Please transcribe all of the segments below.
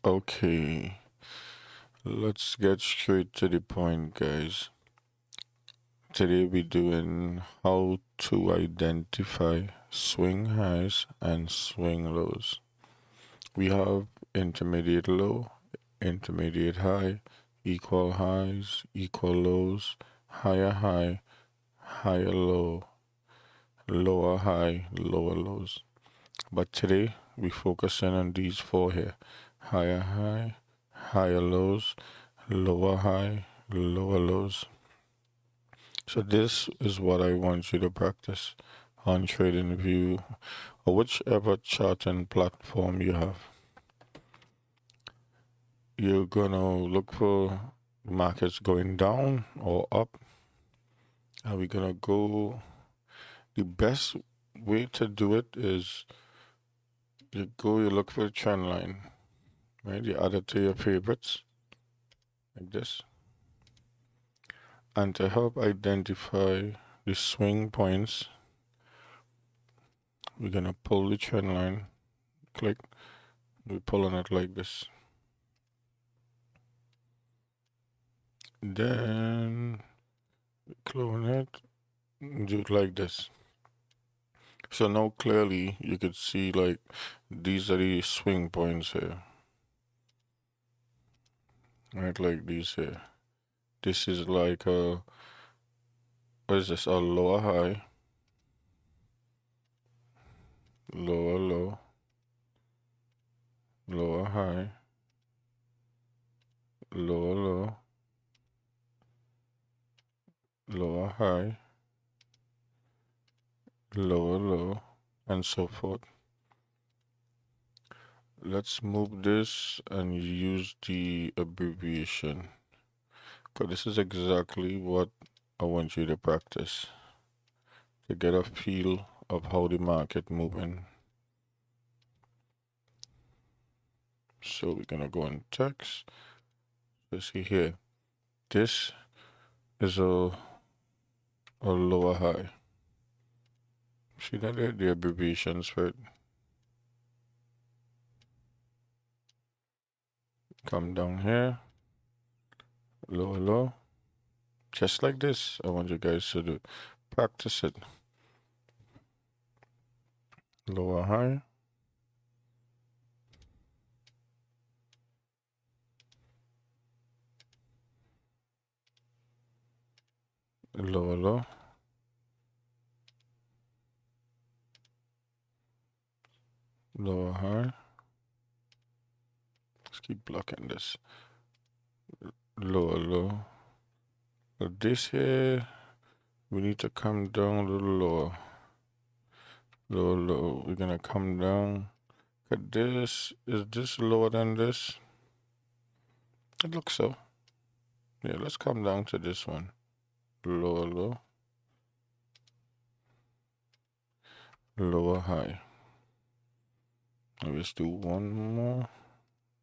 Okay, let's get straight to the point, guys. Today we're doing how to identify swing highs and swing lows. We have intermediate low, intermediate high, equal highs, equal lows, higher high, higher low, lower high, lower lows. But today we focusing on these four here: higher high, higher lows, lower high, lower lows. So this is what I want you to practice on TradingView or whichever charting platform you have. You're gonna look for markets going down or up. Are we gonna go? The best way to do it is you look for a trend line, right? You add it to your favorites like this. And to help identify the swing points, we're gonna pull the trend line, click, we're pulling it like this. Then clone it, do it like this. So now clearly you could see like these are the swing points here. Right, like these here. This is like a, what is this? A lower high, lower low, lower high, lower low, lower high, lower low, and so forth. Let's move this and use the abbreviation, because this is exactly what I want you to practice to get a feel of how the market moving. So we're gonna go in text. Let's see here. This is a lower high. See that there? The abbreviations for it. Come down here. Lower low. Just like this. I want you guys to do. Practice it. Lower high. Lower low. Lower high. Let's keep blocking this. Lower low. But this here, we need to come down a little lower. Lower low. We're gonna come down. But this, is this lower than this? It looks so. Yeah, let's come down to this one. Lower low. Lower high. Let's do one more.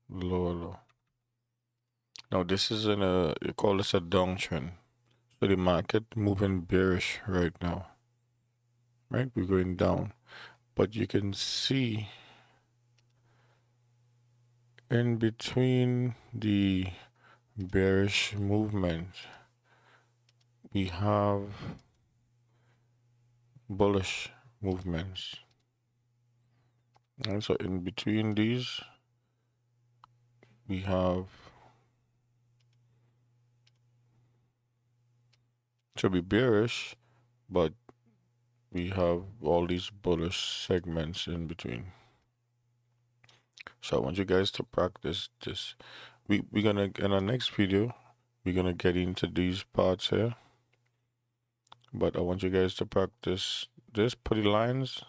Lower low. Now this is you call this a downtrend. So the market moving bearish right now. Right? We're going down. But you can see in between the bearish movement, we have bullish movements. And so in between these, we have, to be bearish, but we have all these bullish segments in between. So I want you guys to practice this. We're gonna, in our next video, we're gonna get into these parts here. But I want you guys to practice this, put the lines,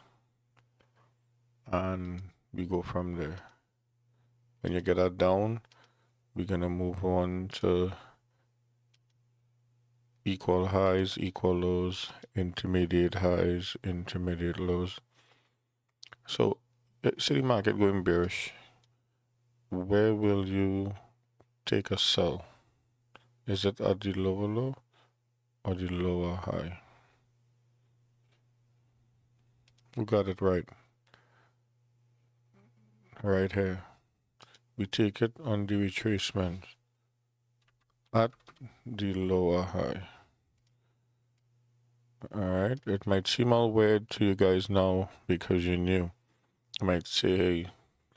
and we go from there. When you get that down, we're gonna move on to equal highs, equal lows, intermediate highs, intermediate lows. So, city market going bearish. Where will you take a sell? Is it at the lower low or the lower high? We got it right. Right here. we take it on the retracement at the lower high. Alright, it might seem all weird to you guys now because you're new. You might say, hey,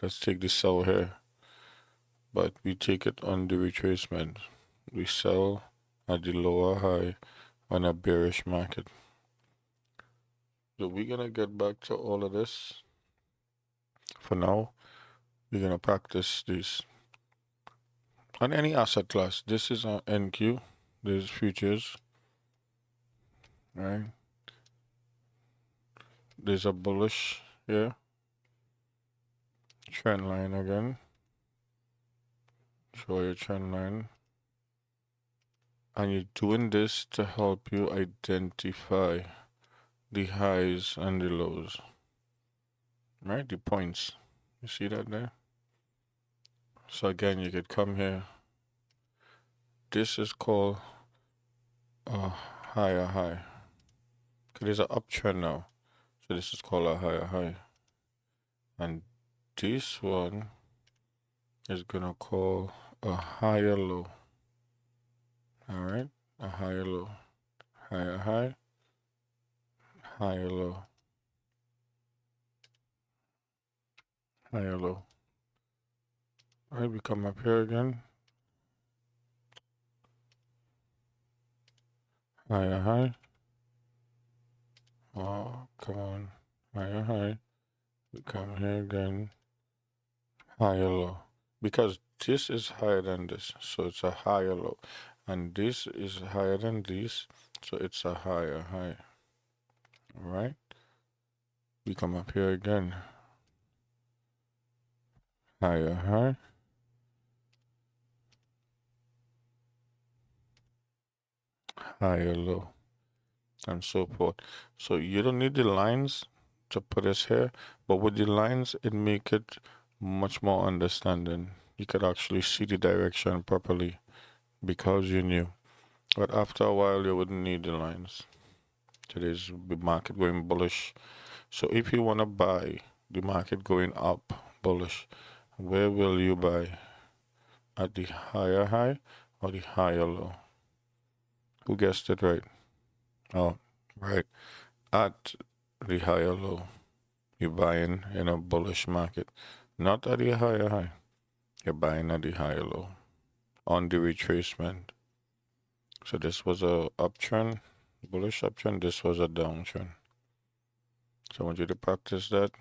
let's take the sell here. But we take it on the retracement. We sell at the lower high on a bearish market. So we're gonna get back to all of this. For now, we're gonna practice this on any asset class. This is on NQ, this is futures, right? There's a bullish here, trend line again. Show your trend line. And you're doing this to help you identify the highs and the lows, right? The points. You see that there? So again, you could come here. This is called a higher high. Because there's an uptrend now. So this is called a higher high. And this one is gonna call a higher low. Alright? A higher low. Higher high. Higher low. Higher low. Alright, we come up here again. Higher high. Oh, come on. Higher high. We come here again. Higher low. Because this is higher than this, so it's a higher low. And this is higher than this, so it's a higher high. Alright? We come up here again. Higher high. Higher low. And so forth. So you don't need the lines to put us here, but with the lines, it make it much more understanding. You could actually see the direction properly because you knew. But after a while, you wouldn't need the lines. Today's the market going bullish. So if you want to buy the market going up bullish, where will you buy? At the higher high or the higher low? Who guessed it right? Oh, right. At the higher low. You're buying in a bullish market. Not at the higher high. You're buying at the higher low. On the retracement. So this was a uptrend, bullish uptrend. This was a downtrend. So I want you to practice that.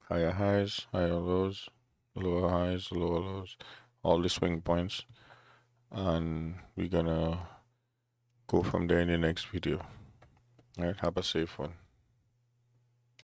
Higher highs, higher lows, lower highs, lower lows, all the swing points. And we're gonna go from there in the next video. All right, have a safe one.